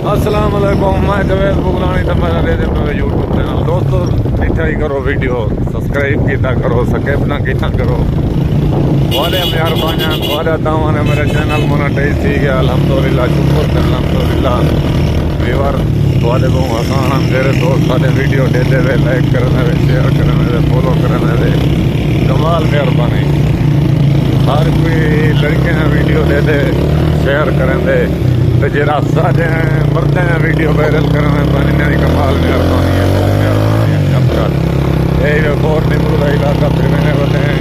अस्सलाम वालेकुम, मैं जवेद बुगलानी तो मेरा दे देता हूँ यूट्यूब चैनल। दोस्तों इतना ही करो, वीडियो सब्सक्राइब किया करो, स्किप ना किया करो। वाले मेहरबानी वाले दावा ने मेरे चैनल मोनेटाइज थी गया अल्हम्दुलिल्लाह, शुक्र है अल्हम्दुलिल्लाह। व्यूअर वाले को आसान मेरे दोस्त सारे वीडियो दे दे वे, लाइक करने वे, शेयर करने वे, फॉलो करने वे, कमाल मेहरबानी। हर कोई लड़के ने वीडियो दे दे, शेयर करें दे, तो जरा सारे मरते हैं वीडियो वायरल करने पानी कमाल मेहरबानी है, मेहरबानी है। और निम्बू का इलाका फिर मैंने बताए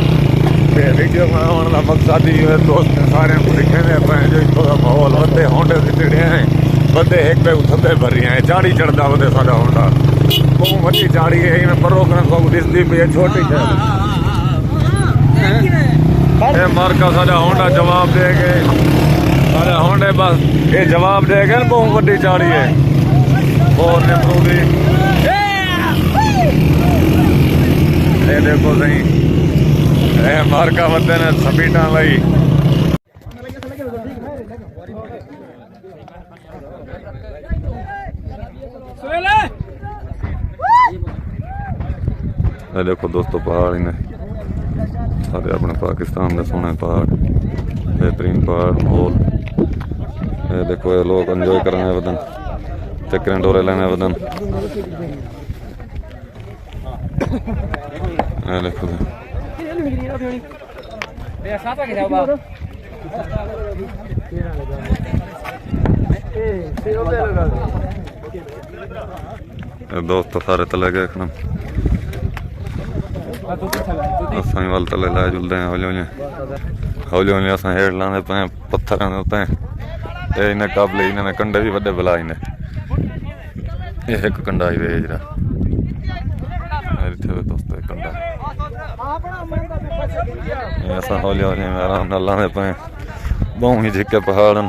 वीडियो बनाने का मकसद ही है, दोस्त सारे को लिखे पे जो इतों का माहौल बंदे होंडे से चिड़े हैं, बंदे एक पे उठते भर रहे हैं, चाड़ी चढ़ता बंदे सारा होंडा बहुत बड़ी चाड़ी है, इन्हें परो करने को दिसती भी है छोटी है। मार्का सारा होंडा जवाब दे गए, सारे होंडे बस ये जवाब दे गए, बहुत बड़ी चाड़ी है। और निम्बू भी ये देखो सही मार्का बंदे ने सपीटा लाई। देखो दोस्तों पहाड़ ने सारे अपने पाकिस्तान के सोने पहाड़, बेहतरीन पहाड़ माहौल। ये देखो ये लोग एंजॉय करने वदन, चक्कर डोरे लेने वदन। ये देखो दोस्त सारे तले गए खनम असां वाल तले लाए जुलते हैं हौली हौली असां हेठ लाने पे पत्थर होते हैं। ये इन्हें काबले इन्हें कंडे भी बड़े बुला इन्हें ये एक कंडा ही वेज रहा दोस्तों कंडा ऐसा हौली हौली आराम न लाने पे बहुत ही झिके पहाड़न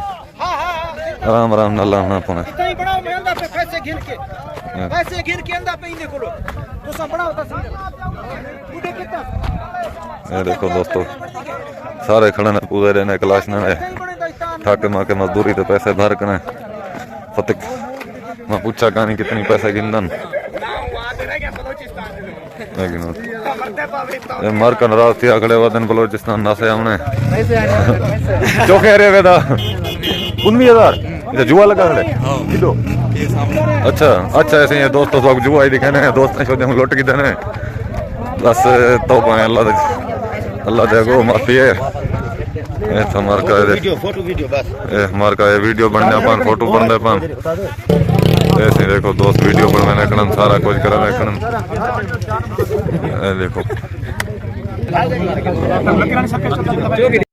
आराम आराम न लाना पे। देखो दोस्तों सारे खड़े ने पूरे रहने क्लास ने ठाके माँ के मजदूरी तो पैसे भर कर फतिक मैं पूछा कहानी कितनी पैसे गिनदन मर कर नाराज थी अगले दिन बलोचिस्तान नासे हमने जो कह रहे वेदा 19,000 जुआ लगा खड़े किलो। अच्छा अच्छा ऐसे ही दोस्तों सब जुआ ही दिखाने हैं, दोस्त ने छोटे लुट की देने बस तो पाए अल्लाह देखो माफी है। हमार का ये वीडियो बनने पान फोटो बनने पान ऐसे देखो दोस्त वीडियो बनने खड़न सारा कुछ करने खड़न देखो।